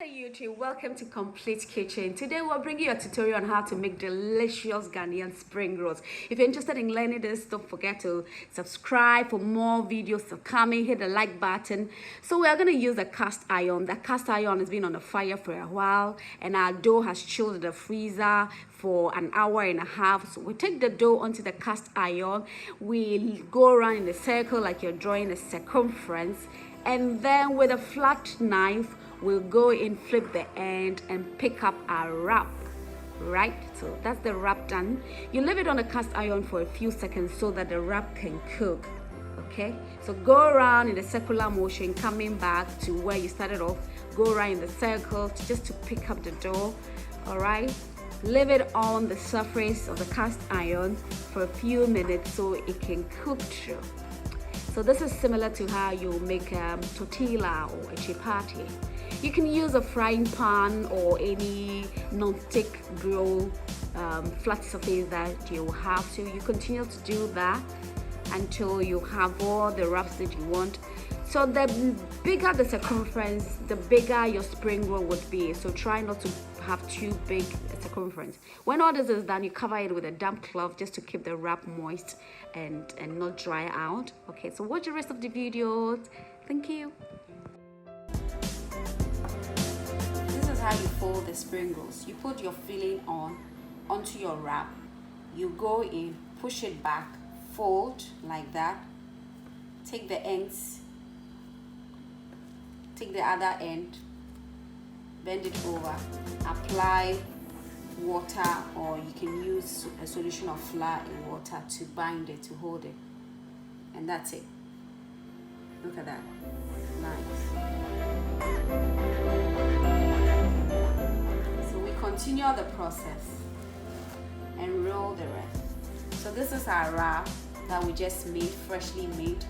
Hey YouTube, welcome to Komplete Kitchen. Today we're bringing you a tutorial on how to make delicious Ghanaian spring rolls. If you're interested in learning this, don't forget to subscribe for more videos coming. Hit the like button. So we are going to use a cast iron. The cast iron has been on the fire for a while and our dough has chilled in the freezer for an hour and a half. So we take the dough onto the cast iron. We go around in a circle like you're drawing a circumference, and then with a flat knife we'll go in, flip the end and pick up our wrap. Right, so that's the wrap done. You leave it on the cast iron for a few seconds so that the wrap can cook. Okay, so go around in a circular motion, coming back to where you started off. Go around in the circle just to pick up the dough. All right, leave it on the surface of the cast iron for a few minutes so it can cook through. So this is similar to how you make tortilla or a chapati. You can use a frying pan or any non-stick grill flat surface that you have to. You continue to do that until you have all the wraps that you want. So the bigger the circumference, the bigger your spring roll would be. So try not to have too big a circumference. When all this is done, you cover it with a damp cloth just to keep the wrap moist and not dry out. Okay, so watch the rest of the videos. Thank you. This is how you fold the spring rolls. You put your filling onto your wrap. You go in, push it back, fold like that. Take the ends. Take the other end, bend it over, apply water, or you can use a solution of flour and water to bind it, to hold it, and that's it. Look at that, nice. So we continue the process and roll the rest. So this is our wrap that we just made, freshly made.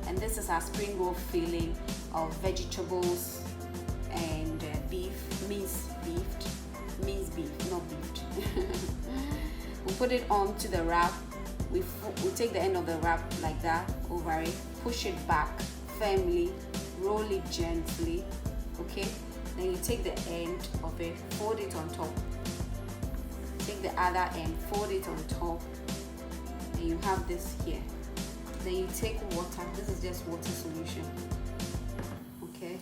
And this is our spring roll filling of vegetables and beef, minced beef, not beef. We put it onto the wrap. We take the end of the wrap like that over it, push it back firmly, roll it gently. Okay, then you take the end of it, fold it on top. Take the other end, fold it on top, and you have this here. Then you take water, this is just water solution, okay,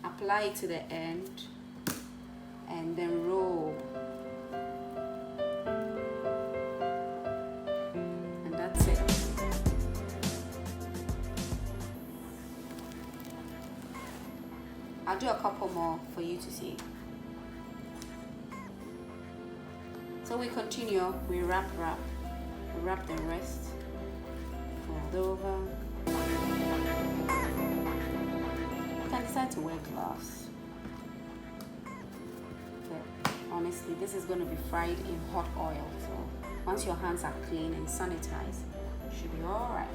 apply it to the end and then roll, and that's it. I'll do a couple more for you to see. So we continue, we wrap the rest. Over. You can decide to wear gloves. But honestly, this is going to be fried in hot oil. So once your hands are clean and sanitized, you should be all right.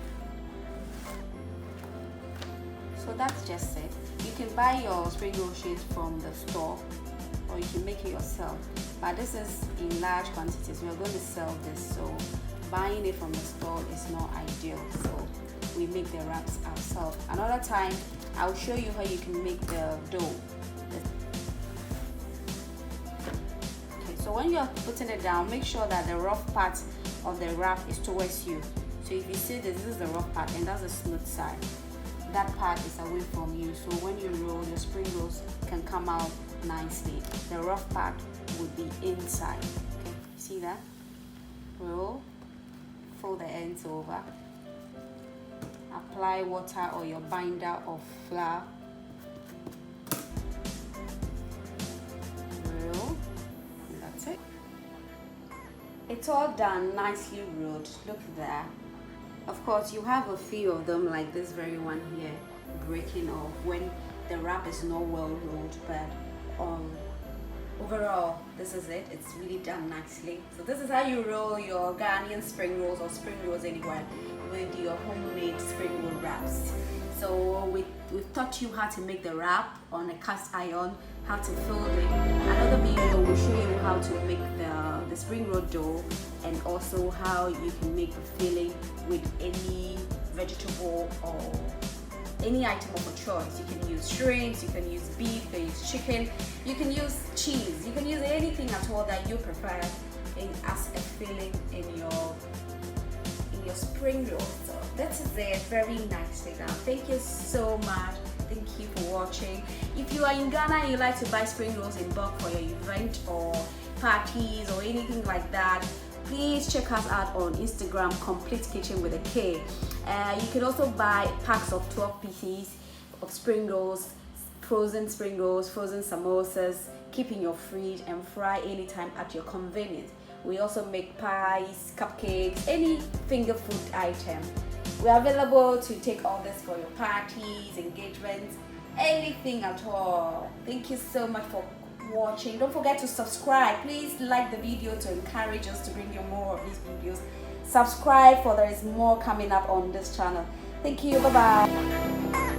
So that's just it. You can buy your spring roll sheets from the store, or you can make it yourself. But this is in large quantities. We're going to sell this, so buying it from the store is not ideal, so we make the wraps ourselves. Another time I'll show you how you can make the dough. Okay, so when you're putting it down, make sure that the rough part of the wrap is towards you. So if you see this is the rough part and that's the smooth side, that part is away from you, so when you roll, your spring rolls can come out nicely. The rough part would be inside. Okay, see that? Roll, fold the ends over, apply water or your binder of flour, roll, and that's it. It's all done, nicely rolled. Look at that. Of course, you have a few of them like this very one here breaking off when the wrap is not well rolled, but overall, this is it. It's really done nicely. So this is how you roll your Ghanaian spring rolls, or spring rolls anywhere, with your homemade spring roll wraps. So we've taught you how to make the wrap on a cast iron, how to fold it. Another video will show you how to make the spring roll dough, and also how you can make a filling with any vegetable or any item of your choice. You can use shrimps, you can use beef, you can use chicken, you can use cheese, you can use anything at all that you prefer as a filling in your spring roll. So that is it, very nicely done. Thank you so much. Thank you for watching. If you are in Ghana and you like to buy spring rolls in bulk for your event or parties or anything like that, please check us out on Instagram, Komplete Kitchen with a K. You can also buy packs of 12 pieces of spring rolls, frozen spring rolls, frozen samosas, keep in your fridge and fry anytime at your convenience. We also make pies, cupcakes, any finger food item. We are available to take orders for your parties, engagements, anything at all. Thank you so much for watching. Don't forget to subscribe. Please like the video to encourage us to bring you more of these videos. Subscribe, for there is more coming up on this channel. Thank you. Bye bye.